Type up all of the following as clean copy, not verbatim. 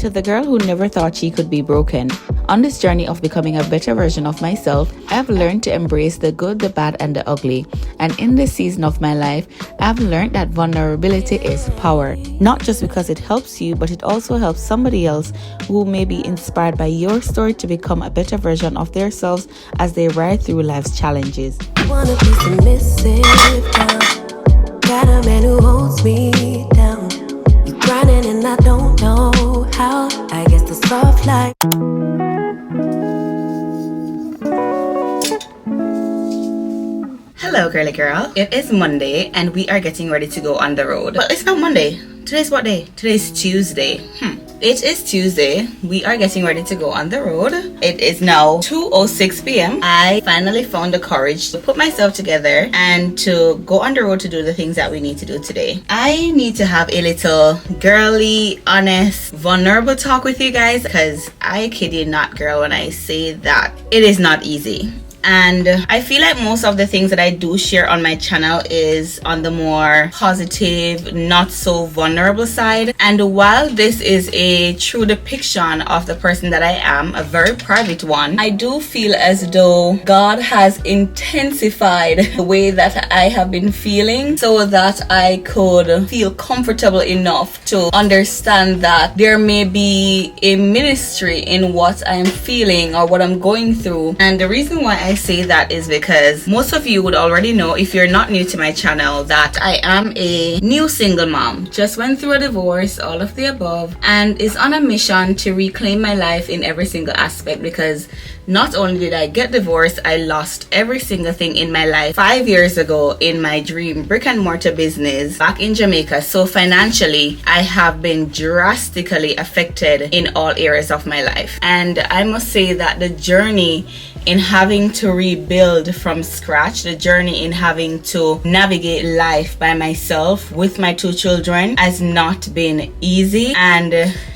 To the girl who never thought she could be broken, on this journey of becoming a better version of myself, I've learned to embrace the good, the bad, and the ugly. And in this season of my life, I've learned that vulnerability is power. Not just because it helps you, but it also helps somebody else who may be inspired by your story to become a better version of themselves as they ride through life's challenges. Wanna be submissive now. Got a man who holds me down. You grinding and I don't know how. I guess the soft life. Hello girly girl, it is Monday and we are getting ready to go on the road. Well, it's not Monday. Today's what day? Today's Tuesday. It is Tuesday. We are getting ready to go on the road. It is now 2:06 p.m. I finally found the courage to put myself together and to go on the road to do the things that we need to do today. I need to have a little girly, honest, vulnerable talk with you guys because I kid you not, girl, when I say that it is not easy. And I feel like most of the things that I do share on my channel is on the more positive, not so vulnerable side. And while this is a true depiction of the person that I am, a very private one, I do feel as though God has intensified the way that I have been feeling so that I could feel comfortable enough to understand that there may be a ministry in what I'm feeling or what I'm going through. And the reason why I say that is because most of you would already know, if you're not new to my channel, that I am a new single mom. Just went through a divorce, all of the above, and is on a mission to reclaim my life in every single aspect, because not only did I get divorced, I lost every single thing in my life 5 years ago in my dream brick and mortar business back in Jamaica. So financially, I have been drastically affected in all areas of my life. And I must say that the journey in having to rebuild from scratch, the journey in having to navigate life by myself with my 2 children has not been easy. And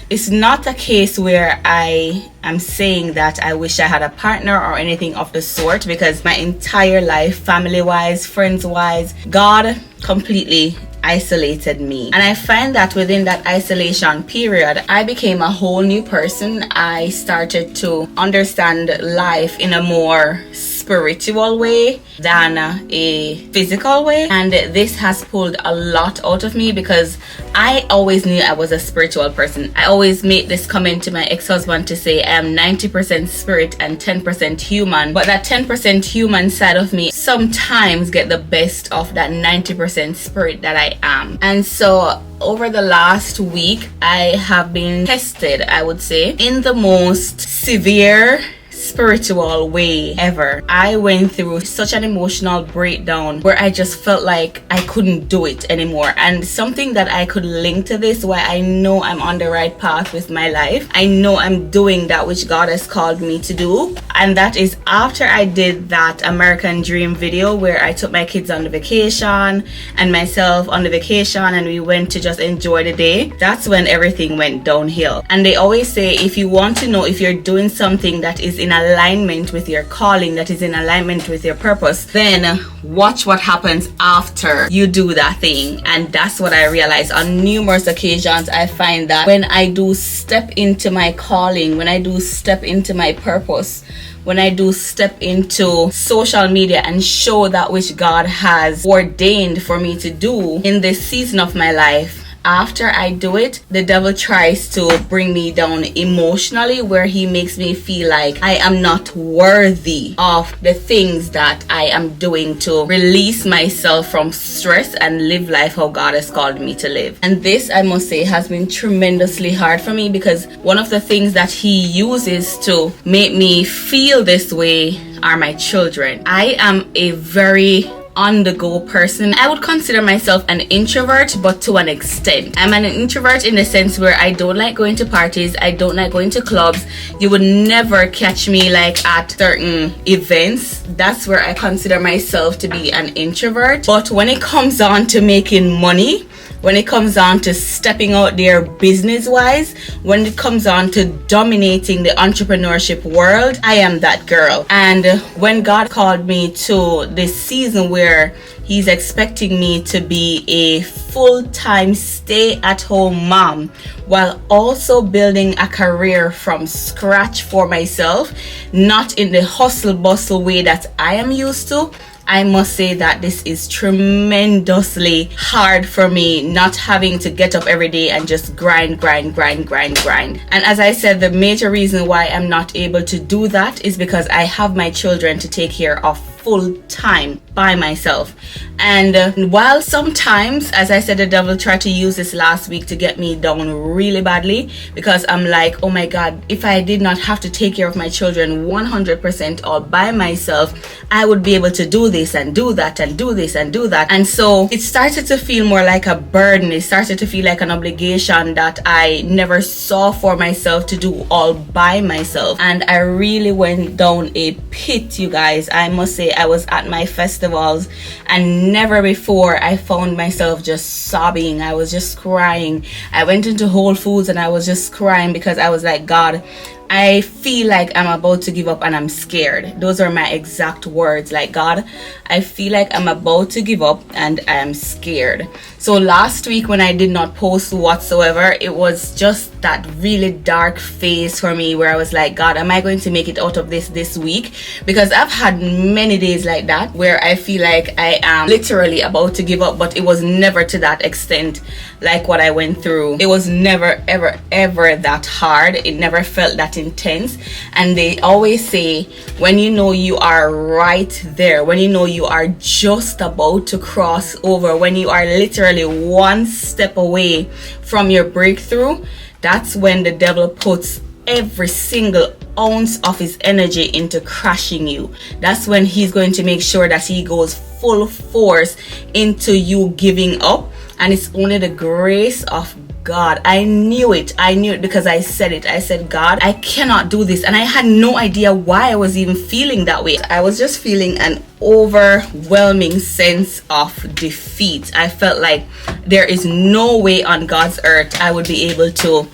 it's not a case where I am saying that I wish I had a partner or anything of the sort, because my entire life, family-wise, friends-wise, God completely isolated me. And I find that within that isolation period, I became a whole new person. I started to understand life in a more spiritual way than a physical way, and this has pulled a lot out of me, because I always knew I was a spiritual person. I always made this comment to my ex-husband to say I am 90% spirit and 10% human, but that 10% human side of me sometimes get the best of that 90% spirit that I am. And so over the last week, I have been tested, I would say, in the most severe spiritual way ever. I went through such an emotional breakdown where I just felt like I couldn't do it anymore. And something that I could link to this, why I know I'm on the right path with my life, I know I'm doing that which God has called me to do, and that is after I did that American Dream video where I took my kids on the vacation and myself on the vacation, and we went to just enjoy the day. That's when everything went downhill. And they always say, if you want to know if you're doing something that is in alignment with your calling, that is in alignment with your purpose, then watch what happens after you do that thing. And that's what I realized on numerous occasions. I find that when I do step into my calling, when I do step into my purpose, when I do step into social media and show that which God has ordained for me to do in this season of my life, after I do it, the devil tries to bring me down emotionally, where he makes me feel like I am not worthy of the things that I am doing to release myself from stress and live life how God has called me to live. And this, I must say, has been tremendously hard for me, because one of the things that he uses to make me feel this way are my children. I am a very on-the-go person. I would consider myself an introvert, but to an extent. I'm an introvert in the sense where I don't like going to parties, I don't like going to clubs. You would never catch me like at certain events. That's where I consider myself to be an introvert. But when it comes on to making money, when it comes on to stepping out there business wise, when it comes on to dominating the entrepreneurship world, I am that girl. And when God called me to this season where He's expecting me to be a full-time stay-at-home mom while also building a career from scratch for myself, not in the hustle bustle way that I am used to, I must say that this is tremendously hard for me, not having to get up every day and just grind. And as I said, the major reason why I'm not able to do that is because I have my children to take care of full time by myself. And while sometimes, as I said, the devil tried to use this last week to get me down really badly, because I'm like, oh my God, if I did not have to take care of my children 100% all by myself, I would be able to do this and do that and do this and do that. And so it started to feel more like a burden. It started to feel like an obligation that I never saw for myself to do all by myself. And I really went down a pit, you guys. I must say, I was at my festivals and never before I found myself just sobbing. I was just crying. I went into Whole Foods and I was just crying because I was like, God, I feel like I'm about to give up and I'm scared. Those are my exact words. Like, God, I feel like I'm about to give up and I am scared. So last week when I did not post whatsoever, it was just that really dark phase for me where I was like, God, am I going to make it out of this week? Because I've had many days like that where I feel like I am literally about to give up, but it was never to that extent like what I went through. It was never ever that hard. It never felt that intense. And they always say, when you know you are right there, when you know you are just about to cross over, when you are literally one step away from your breakthrough, that's when the devil puts every single ounce of his energy into crashing you. That's when he's going to make sure that he goes full force into you giving up. And it's only the grace of God. I knew it because I said it. I said, God, I cannot do this. And I had no idea why I was even feeling that way. I was just feeling an overwhelming sense of defeat. I felt like there is no way on God's earth I would be able to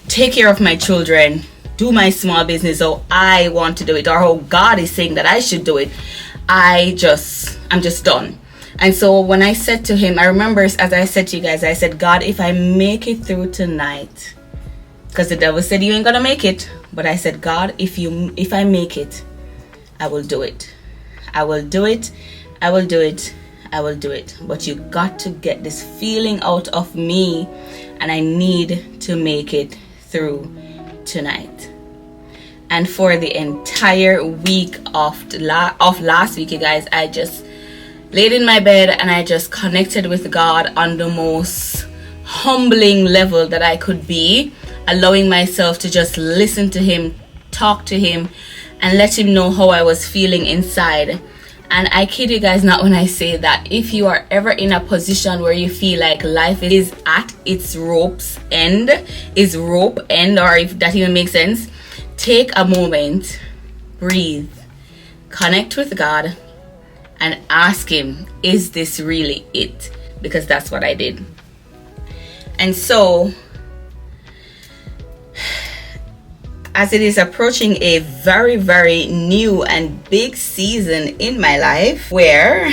take care of my children, do my small business how I want to do it, or how God is saying that I should do it. I'm just done. And so when I said to him, I remember, as I said to you guys, I said, God, if I make it through tonight, because the devil said you ain't gonna make it, but I said, God, if I make it, I will do it. I will do it. I will do it. I will do it. But you got to get this feeling out of me, and I need to make it through tonight. And for the entire week of last week, you guys, I just laid in my bed and I just connected with God on the most humbling level that I could be, allowing myself to just listen to him, talk to him, and let him know how I was feeling inside. And I kid you guys not when I say that if you are ever in a position where you feel like life is at its rope end, or if that even makes sense, take a moment, breathe, connect with God, and ask him, is this really it? Because that's what I did. And so, as it is approaching a very, very new and big season in my life where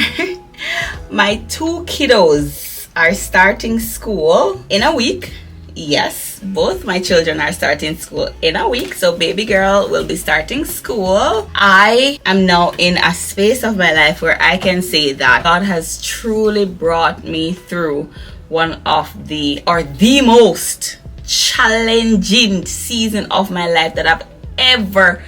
my two kiddos are starting school in a week. Yes, both my children are starting school in a week. So baby girl will be starting school. I am now in a space of my life where I can say that God has truly brought me through one of the most challenging season of my life that I've ever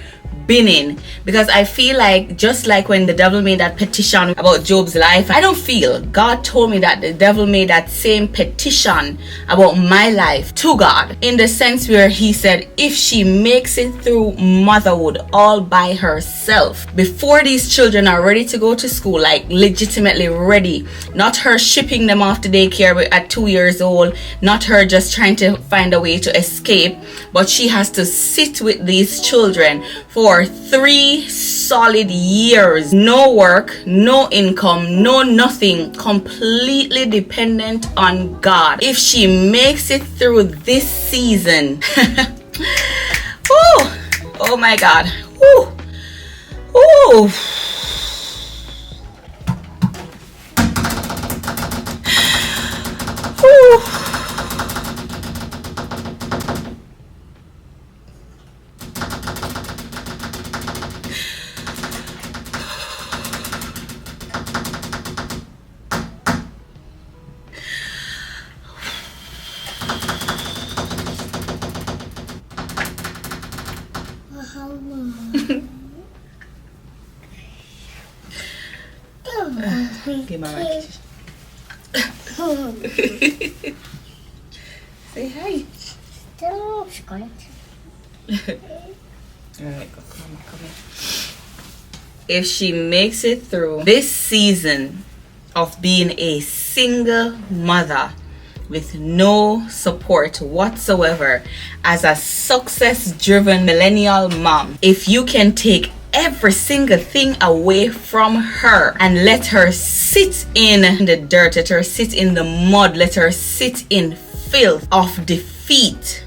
been in. Because I feel like, just like when the devil made that petition about Job's life, I don't feel God told me that the devil made that same petition about my life to God, in the sense where he said, if she makes it through motherhood all by herself, before these children are ready to go to school, like legitimately ready, not her shipping them off to daycare at 2 years old, not her just trying to find a way to escape, but she has to sit with these children for 3 solid years. No work, no income, no nothing. Completely dependent on God. If she makes it through this season, oh my God. Ooh. Give my mic. Say hi. Alright, come here. If she makes it through this season of being a single mother with no support whatsoever as a success-driven millennial mom, if you can take every single thing away from her and let her sit in the dirt, let her sit in the mud, let her sit in filth of defeat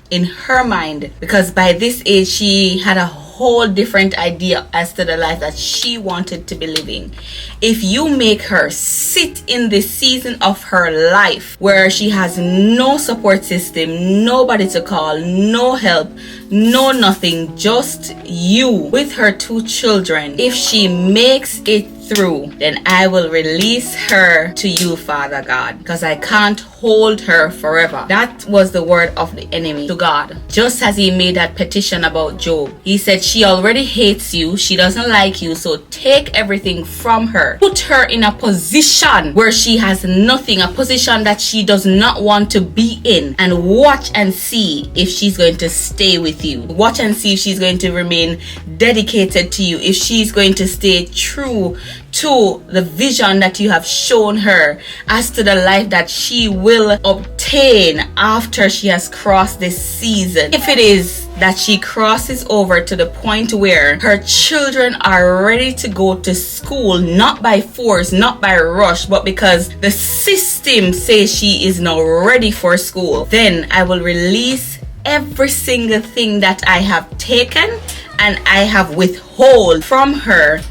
in her mind, because by this age she had a whole different idea as to the life that she wanted to be living. If you make her sit in this season of her life where she has no support system, nobody to call, no help, no nothing, just you with her 2 children, if she makes it through, then I will release her to you, Father God, because I can't hold her forever. That was the word of the enemy to God. Just as he made that petition about Job, he said she already hates you, she doesn't like you, so take everything from her, put her in a position where she has nothing, a position that she does not want to be in, and watch and see if she's going to stay with you. Watch and see if she's going to remain dedicated to you, if she's going to stay true to the vision that you have shown her as to the life that she will obtain after she has crossed this season. If it is that she crosses over to the point where her children are ready to go to school, not by force, not by rush, but because the system says she is now ready for school, then I will release every single thing that I have taken and I have withhold from her.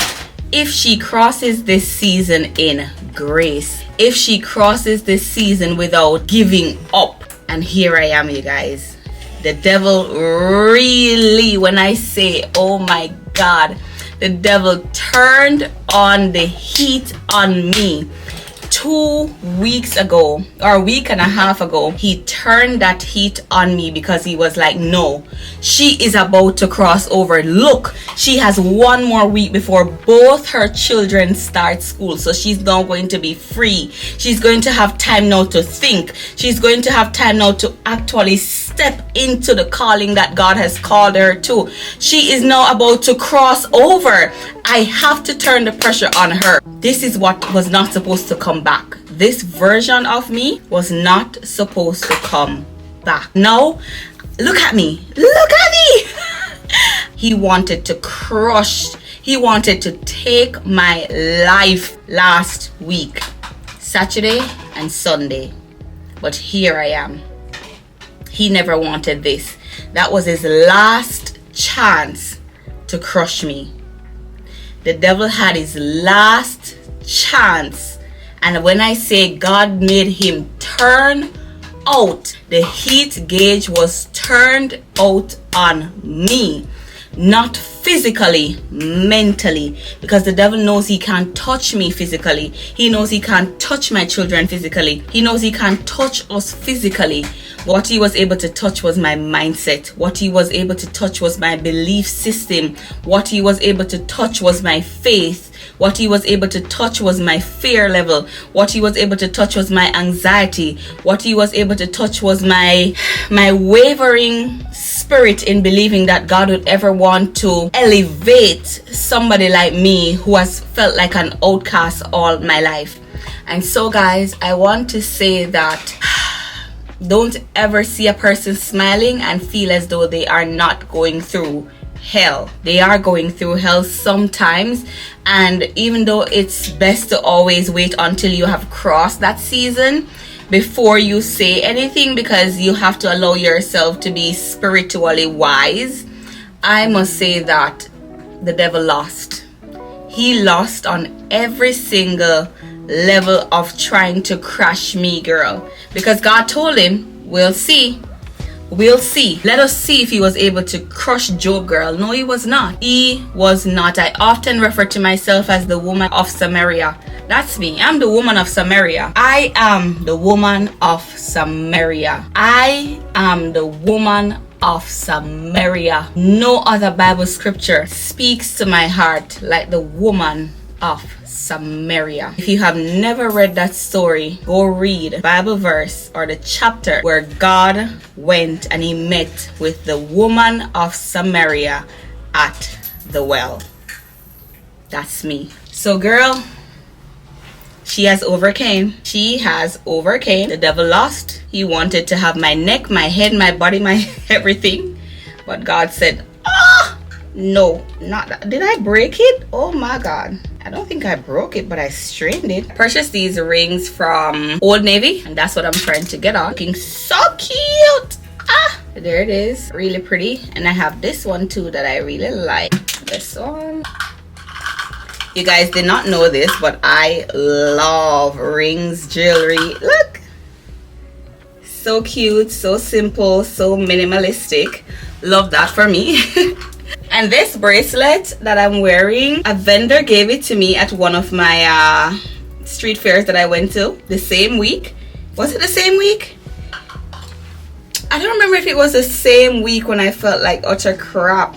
If she crosses this season in grace, if she crosses this season without giving up, and here I am, you guys, the devil really, when I say, oh my God, the devil turned on the heat on me 2 weeks ago, or a week and a half ago. He turned that heat on me because he was like, no, she is about to cross over. Look, she has 1 more week before both her children start school, so she's now going to be free. She's going to have time now to think. She's going to have time now to actually step into the calling that God has called her to. She is now about to cross over. I have to turn the pressure on her. This is what was not supposed to come back. This version of me was not supposed to come back. Now, look at me. Look at me. He wanted to crush. He wanted to take my life last week, Saturday and Sunday. But here I am. He never wanted this. That was his last chance to crush me. The devil had his last chance. And when I say God made him turn out, the heat gauge was turned out on me. Not physically, mentally, because the devil knows he can't touch me physically. He knows he can't touch my children physically. He knows he can't touch us physically. What he was able to touch was my mindset. What he was able to touch was my belief system. What he was able to touch was my faith. What he was able to touch was my fear level. What he was able to touch was my anxiety. What he was able to touch was my wavering spirit in believing that God would ever want to elevate somebody like me who has felt like an outcast all my life. And so guys, I want to say that don't ever see a person smiling and feel as though they are not going through hell. They are going through hell sometimes, and even though it's best to always wait until you have crossed that season before you say anything, because you have to allow yourself to be spiritually wise, I must say that the devil lost. He lost on every single level of trying to crash me, girl, because God told him, we'll see. We'll see. Let us see if he was able to crush Job, girl. No, he was not. He was not. I often refer to myself as the woman of Samaria. That's me. I'm the woman of Samaria. I am the woman of Samaria. I am the woman of Samaria. No other Bible scripture speaks to my heart like the woman of Samaria. If you have never read that story, go read Bible verse or the chapter where God went and he met with the woman of Samaria at the well. That's me. So girl, she has overcame. She has overcame. The devil lost. He wanted to have my neck, my head, my body, my everything. But God said, no, not that. Did I break it? Oh my God. I don't think I broke it, but I strained it. Purchased these rings from Old Navy, and that's what I'm trying to get on. Looking so cute. There it is. Really pretty. And I have this one too that I really like. This one. You guys did not know this, but I love rings, jewelry. Look. So cute, so simple, so minimalistic. Love that for me. And this bracelet that I'm wearing, a vendor gave it to me at one of my street fairs that I went to the same week. Was it the same week? I don't remember if it was the same week when I felt like utter crap.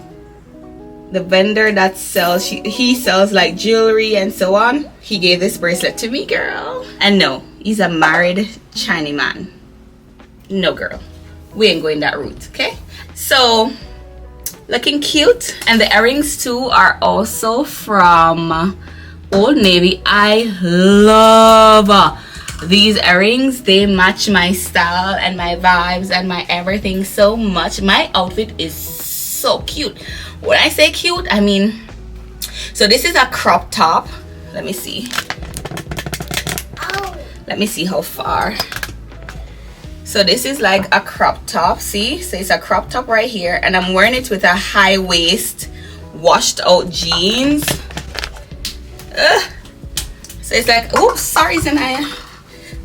The vendor that sells, he sells like jewelry and so on. He gave this bracelet to me, girl. And no, he's a married Chinese man. No, girl. We ain't going that route, okay? So, looking cute. And the earrings too are also from Old Navy. I love these earrings. They match my style and my vibes and my everything so much. My outfit is so cute. When I say cute, I mean, so this is a crop top. Let me see. Let me see how far. So this is like a crop top. See, so it's a crop top right here, and I'm wearing it with a high waist washed out jeans. So it's like, oops, sorry Zanaya.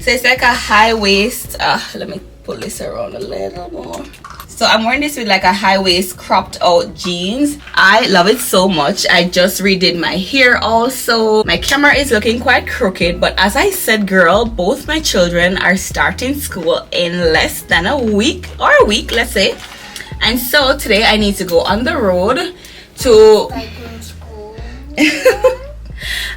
So it's like a high waist. Let me pull this around a little more. So I'm wearing this with like a high waist cropped out jeans. I love it so much. I just redid my hair also. My camera is looking quite crooked, but as I said, girl, both my children are starting school in less than a week, or a week, let's say. And so today I need to go on the road to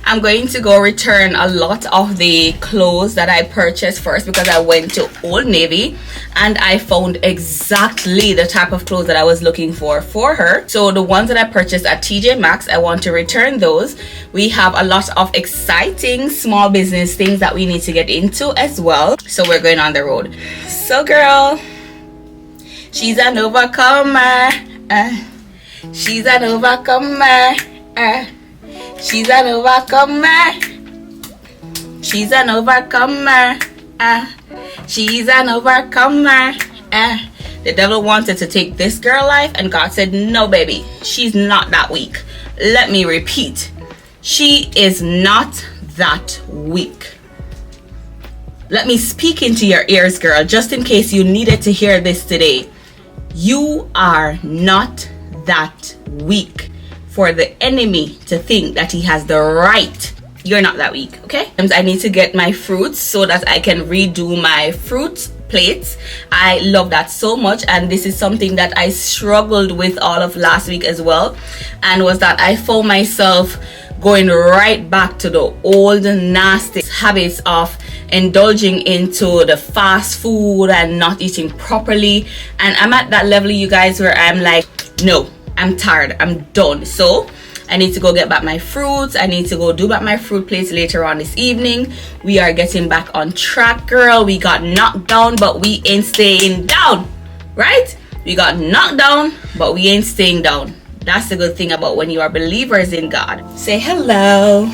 I'm going to go return a lot of the clothes that I purchased first, because I went to Old Navy and I found exactly the type of clothes that I was looking for her. So the ones that I purchased at TJ Maxx, I want to return those. We have a lot of exciting small business things that we need to get into as well. So we're going on the road. So girl, she's an overcomer. She's an overcomer. She's an overcomer. She's an overcomer. She's an overcomer. The devil wanted to take this girl life, and God said, no, baby, she's not that weak. Let me repeat. She is not that weak. Let me speak into your ears, girl, just in case you needed to hear this today. You are not that weak for the enemy to think that he has the right. You're not that weak, okay? I need to get my fruits so that I can redo my fruit plates. I love that so much, and this is something that I struggled with all of last week as well, and was that I found myself going right back to the old nasty habits of indulging into the fast food and not eating properly. And I'm at that level, you guys, where I'm like, no, I'm tired, I'm done. So I need to go get back my fruits. I need to go do back my fruit plates later on this evening. We are getting back on track, girl. We got knocked down, but we ain't staying down, right? We got knocked down, but we ain't staying down. That's the good thing about when you are believers in God. Say hello.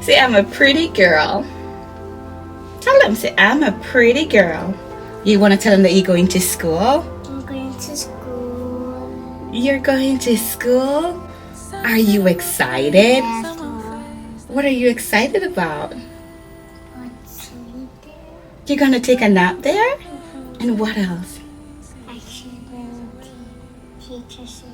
Say, I'm a pretty girl. Tell them, say, I'm a pretty girl. You want to tell them that you're going to school? I'm going to school. You're going to school? Are you excited? Yes, What are you excited about? what's in there? You're going to take a nap there? And what else? Actually, teacher says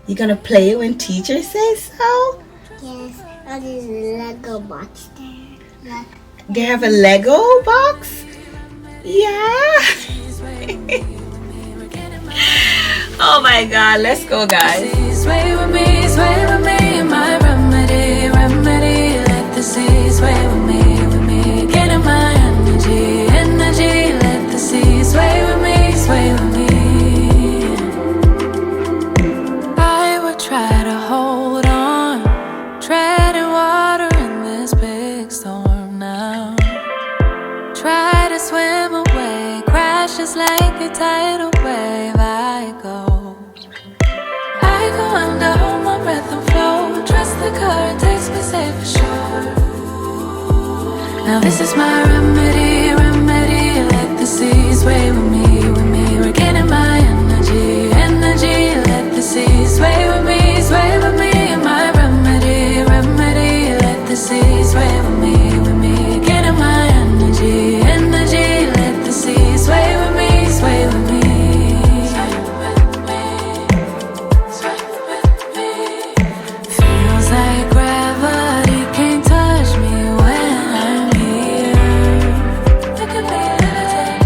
You're going to play when teacher says so? yes. Oh, there's a Lego box there. Look. They have a Lego box? Yeah. Oh my God, let's go, guys. Sway with me, my remedy, let the sea sway with me, getting my energy, let the sea sway with me, I would try to hold on, treading water in this big storm now, try to swim away, crash just like a tidal wave, I go under, hold my breath and flow. Trust the current takes me safe for sure. Now this is my remedy, let the sea sway with me, we're getting my energy, let the sea sway with me, my remedy, let the sea sway with me, getting my energy, let the sea sway with me, Feels like gravity can't touch me when I'm here. Look at me levitate.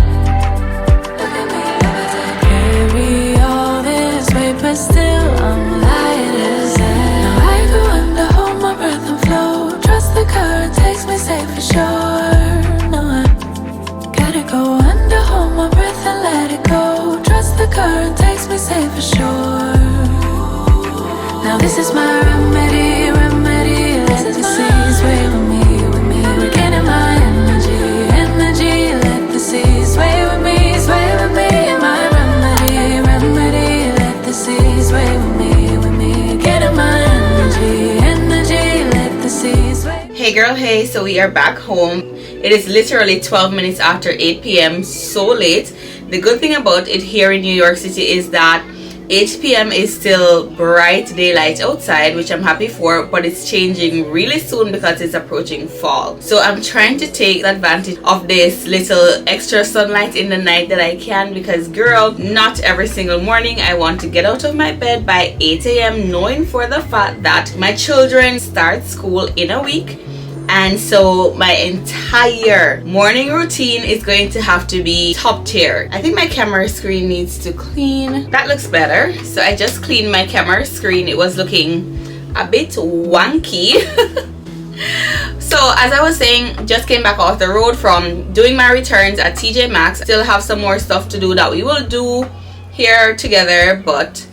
Carry all this weight, but still I'm light as air. Now I go under, hold my breath and flow. Trust the current takes me safe for sure. No, I gotta go under, hold my breath and let it go. Trust the current takes me safe for sure. Now this is my remedy, let the sea sway with me, we're getting my energy, let the sea sway with me, my remedy, let the sea sway with me, getting my energy, let the sea sway. Hey girl, hey, so we are back home. It is literally 12 minutes after 8 p.m. so late. The good thing about it here in New York City is that 8 p.m. is still bright daylight outside, which I'm happy for, but it's changing really soon because it's approaching fall. So I'm trying to take advantage of this little extra sunlight in the night that I can, because girl, not every single morning I want to get out of my bed by 8 a.m. knowing for the fact that my children start school in a week. And so my entire morning routine is going to have to be top tier. I think my camera screen needs to clean. That looks better. So I just cleaned my camera screen. It was looking a bit wonky. So as I was saying, just came back off the road from doing my returns at TJ Maxx. Still have some more stuff to do that we will do here together, but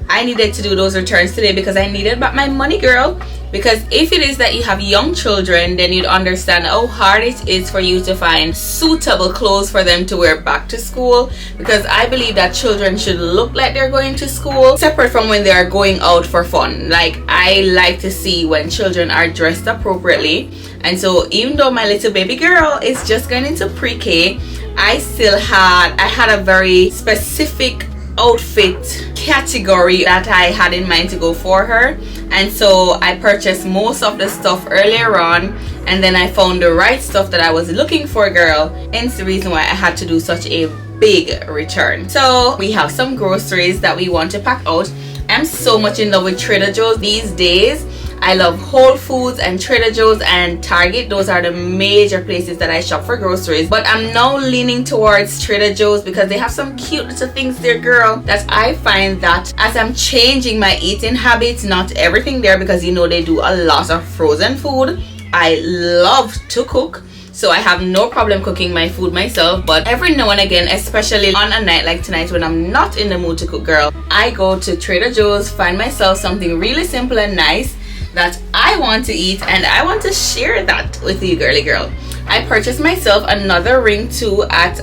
I needed to do those returns today because I needed back my money, girl. Because if it is that you have young children, then you'd understand how hard it is for you to find suitable clothes for them to wear back to school. Because I believe that children should look like they're going to school, separate from when they are going out for fun. Like, I like to see when children are dressed appropriately. And so even though my little baby girl is just going into pre-K, I had a very specific outfit category that I had in mind to go for her. And so I purchased most of the stuff earlier on, and then I found the right stuff that I was looking for, girl. Hence the reason why I had to do such a big return. So we have some groceries that we want to pack out. I'm so much in love with Trader Joe's these days. I love Whole Foods and Trader Joe's and Target. Those are the major places that I shop for groceries. But I'm now leaning towards Trader Joe's because they have some cute little things there, girl, that I find that as I'm changing my eating habits, not everything there, because you know they do a lot of frozen food. I love to cook, so I have no problem cooking my food myself. But every now and again, especially on a night like tonight when I'm not in the mood to cook, girl, I go to Trader Joe's, find myself something really simple and nice that I want to eat, and I want to share that with you, girly girl. I purchased myself another ring too at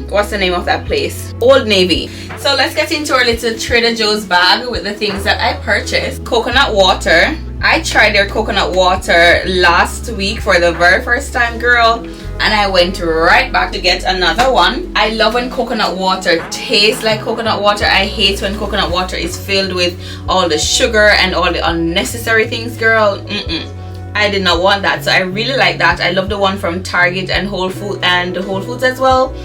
what's the name of that place? Old Navy. So let's get into our little Trader Joe's bag with the things that I purchased. Coconut water. I tried their coconut water last week for the very first time, girl, and I went right back to get another one. I love when coconut water tastes like coconut water. I hate when coconut water is filled with all the sugar and all the unnecessary things, girl. I did not want that, so I really like that. I love the one from Target and Whole Foods as well.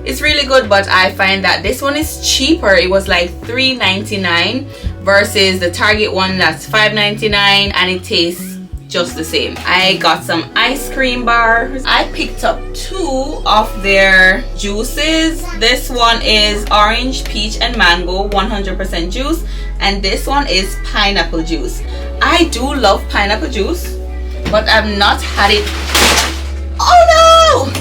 It's really good, but I find that this one is cheaper. It was like $3.99 versus the Target one that's $5.99, and it tastes just the same. I got some ice cream bars. I picked up 2 of their juices. This one is orange, peach, and mango 100% juice, and this one is pineapple juice. I do love pineapple juice, but I've not had it. Oh no!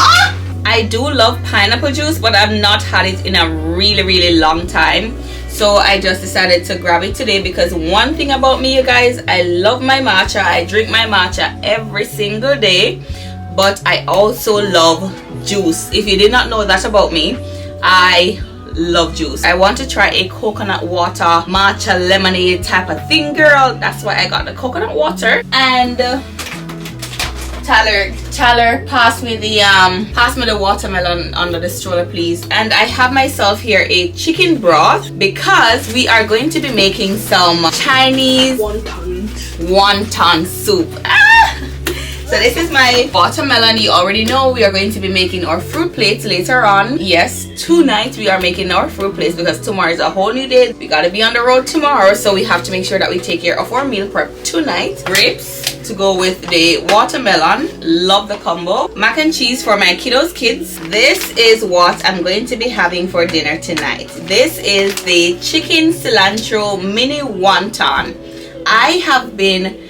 Ah! I do love pineapple juice, but I've not had it in a really long time. So I just decided to grab it today because one thing about me, you guys, I love my matcha. I drink my matcha every single day, but I also love juice. If you did not know that about me, I love juice. I want to try a coconut water matcha lemonade type of thing, girl. That's why I got the coconut water. And Tyler, pass me the watermelon under the stroller, please. And I have myself here a chicken broth because we are going to be making some Chinese wonton soup. So this is my watermelon. You already know we are going to be making our fruit plates later on. Yes, tonight we are making our fruit plates because tomorrow is a whole new day. We gotta be on the road tomorrow, so we have to make sure that we take care of our meal prep tonight. Grapes to go with the watermelon. Love the combo. Mac and cheese for my kiddos kids. This is what I'm going to be having for dinner tonight. This is the chicken cilantro mini wonton. I have been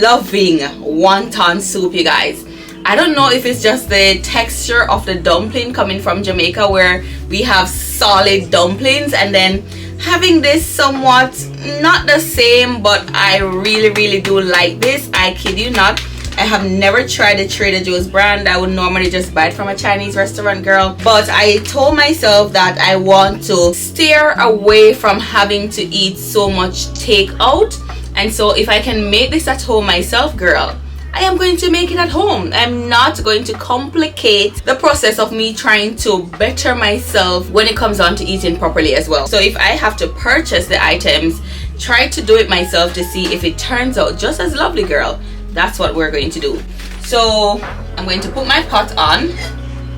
loving wonton soup, you guys. I don't know if it's just the texture of the dumpling coming from Jamaica, where we have solid dumplings, and then having this somewhat not the same, but I really do like this. I kid you not, I have never tried the Trader Joe's brand. I would normally just buy it from a Chinese restaurant, girl, but I told myself that I want to steer away from having to eat so much takeout. And so if I can make this at home myself, girl, I am going to make it at home. I'm not going to complicate the process of me trying to better myself when it comes on to eating properly as well. So if I have to purchase the items, try to do it myself to see if it turns out just as lovely, girl. That's what we're going to do. So I'm going to put my pot on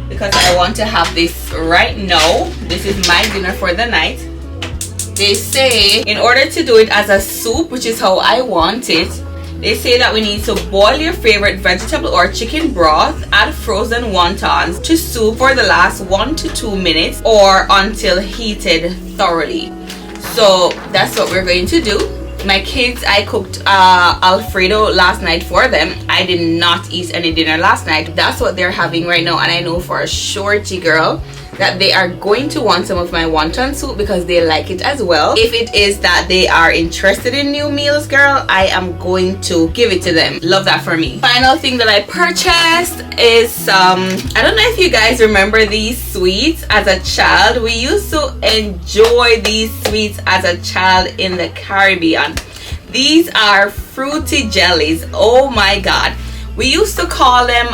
because I want to have this right now. This is my dinner for the night. They say in order to do it as a soup, which is how I want it, they say that we need to boil your favorite vegetable or chicken broth, add frozen wontons to soup for the last 1 to 2 minutes or until heated thoroughly. So that's what we're going to do. My kids, I cooked Alfredo last night for them. I did not eat any dinner last night. That's what they're having right now, and I know for a surety, girl, that they are going to want some of my wonton soup because they like it as well. If it is that they are interested in new meals, girl, I am going to give it to them. Love that for me. Final thing that I purchased is some, I don't know if you guys remember these sweets as a child. We used to enjoy these sweets as a child in the Caribbean. These are fruity jellies. Oh my god. We used to call them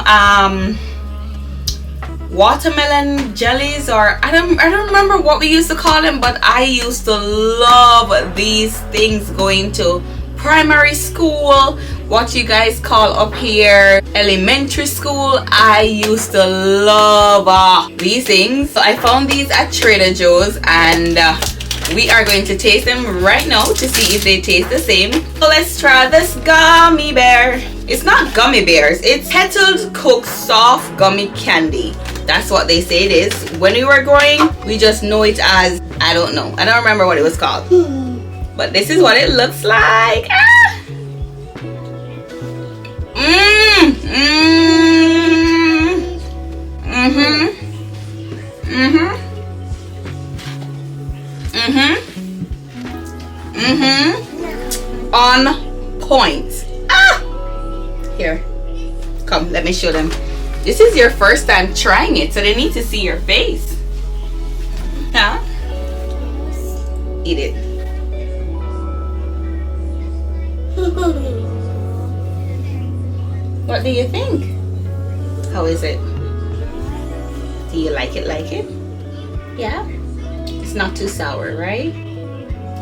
watermelon jellies, or I don't remember what we used to call them, but I used to love these things going to primary school, what you guys call up here elementary school. I used to love these things. So I found these at Trader Joe's, and we are going to taste them right now to see if they taste the same. So let's try this gummy bear. It's not gummy bears, it's kettled cooked soft gummy candy. That's what they say it is. When we were growing, we just know it as, I don't know, I don't remember what it was called, but this is what it looks like. On point. Here, Come, let me show them. This is your first time trying it, so they need to see your face. Huh? Eat it. What do you think? How is it? Do you like it? Like it? Yeah? It's not too sour, right?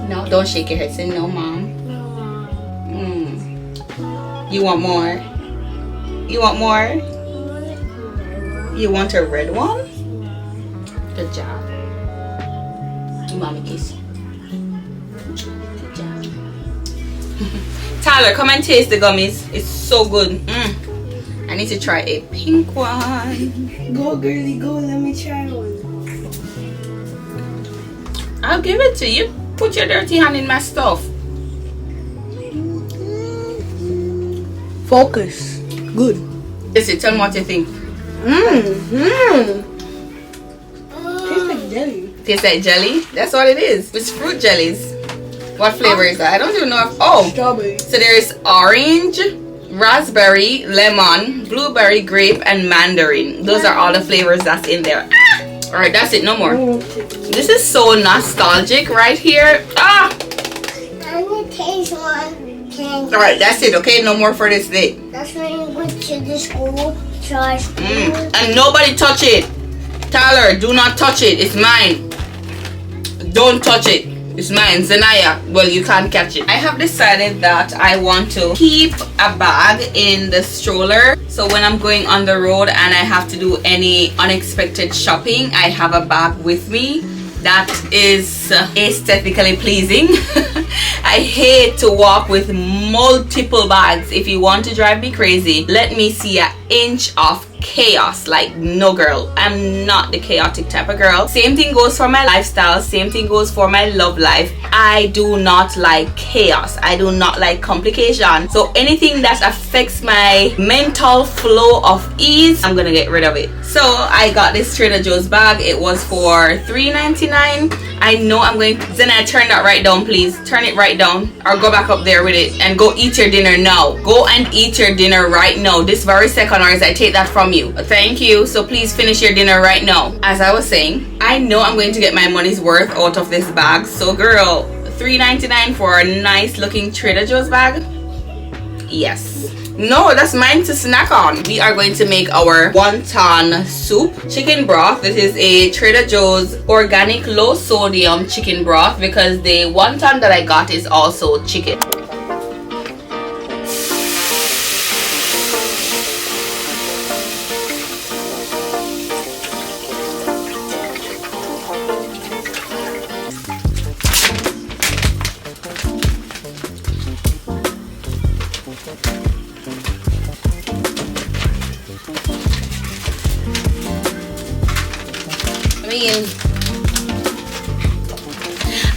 No, don't shake your head. Say no, Mom. You want more? You want more? You want a red one? Good job. Mommy kiss. Good job. Tyler, come and taste the gummies. It's so good. I need to try a pink one. Go, girly, go. Let me try one. I'll give it to you. Put your dirty hand in my stuff. Focus. Good. Listen, tell me what you think. Tastes like jelly. Tastes like jelly? That's what it is. It's fruit jellies. What flavor is that? I don't even know if... Oh! Strawberry. So there's orange, raspberry, lemon, blueberry, grape, and mandarin. Those are all the flavors that's in there. Alright, that's it. No more. This is so nostalgic right here. I'm gonna taste one. Alright, that's it. Okay, no more for this day. That's when you go to the school. Try school. And nobody touch it. Tyler, do not touch it. It's mine. Don't touch it. It's mine. Zanaya. Well, you can't catch it. I have decided that I want to keep a bag in the stroller. So when I'm going on the road and I have to do any unexpected shopping, I have a bag with me that is aesthetically pleasing. I hate to walk with multiple bags. If you want to drive me crazy, let me see an inch of chaos. Like, no girl, I'm not the chaotic type of girl. Same thing goes for my lifestyle. Same thing goes for my love life. I do not like chaos. I do not like complication. So anything that affects my mental flow of ease, I'm gonna get rid of it. So I got this Trader Joe's bag. It was for $3.99. I know I'm going to... Then I turn that right down, please. Turn it right down, or go back up there with it and go eat your dinner now. Go and eat your dinner right now, this very second, or as I take that from you. Thank you. So please finish your dinner right now. As I was saying, I know I'm going to get my money's worth out of this bag. So girl, $3.99 for a nice looking Trader Joe's bag? Yes. No, that's mine to snack on. We are going to make our wonton soup chicken broth. This is a Trader Joe's organic low sodium chicken broth because the wonton that I got is also chicken.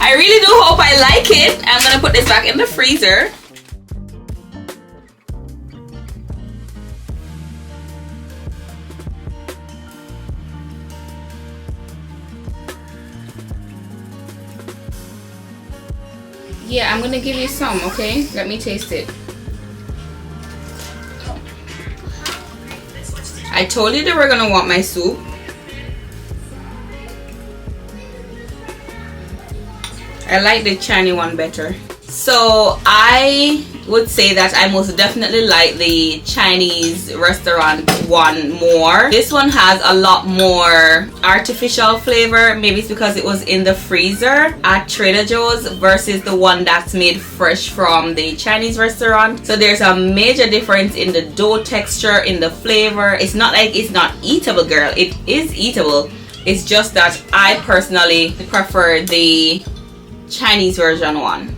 I really do hope I like it. I'm gonna put this back in the freezer. Yeah, I'm gonna give you some, okay? Let me taste it. I told you they were gonna want my soup. I like the Chinese one better. So I would say that I most definitely like the Chinese restaurant one more. This one has a lot more artificial flavor. Maybe it's because it was in the freezer at Trader Joe's versus the one that's made fresh from the Chinese restaurant. So there's a major difference in the dough texture, in the flavor. It's not like it's not eatable, girl. It is eatable. It's just that I personally prefer the Chinese version one.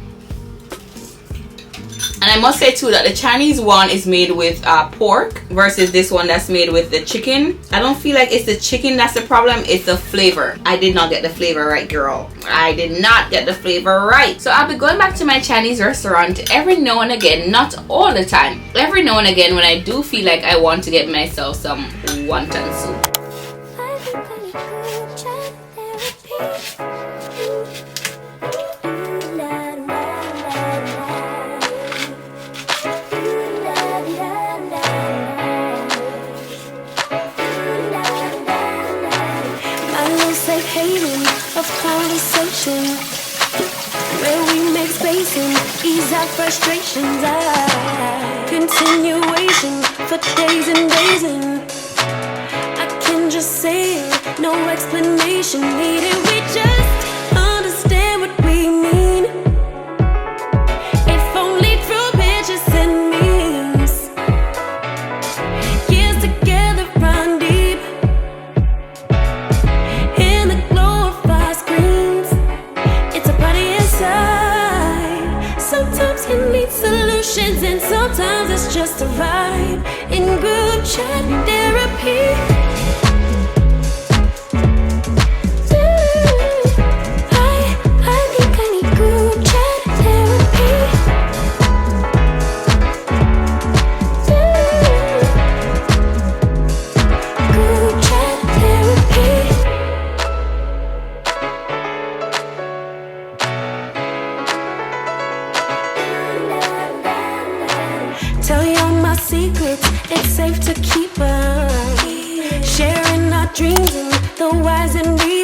And I must say too that the Chinese one is made with pork versus this one that's made with the chicken. I don't feel like it's the chicken that's the problem, it's the flavor. I did not get the flavor right, girl. I did not get the flavor right. So I'll be going back to my Chinese restaurant every now and again, not all the time. Every now and again when I do feel like I want to get myself some wonton soup. conversation where we make space and ease our frustrations. Continuation for days and days, and I can just say it, no explanation needed. We just understand what we mean, if only through pictures and memes. Years together run deep in the glow of our screens. It's a party inside. Sometimes you need solutions, and sometimes it's just a vibe in group chat therapy. Tell you all my secrets, it's safe to keep them. Sharing our dreams and the whys and reasons.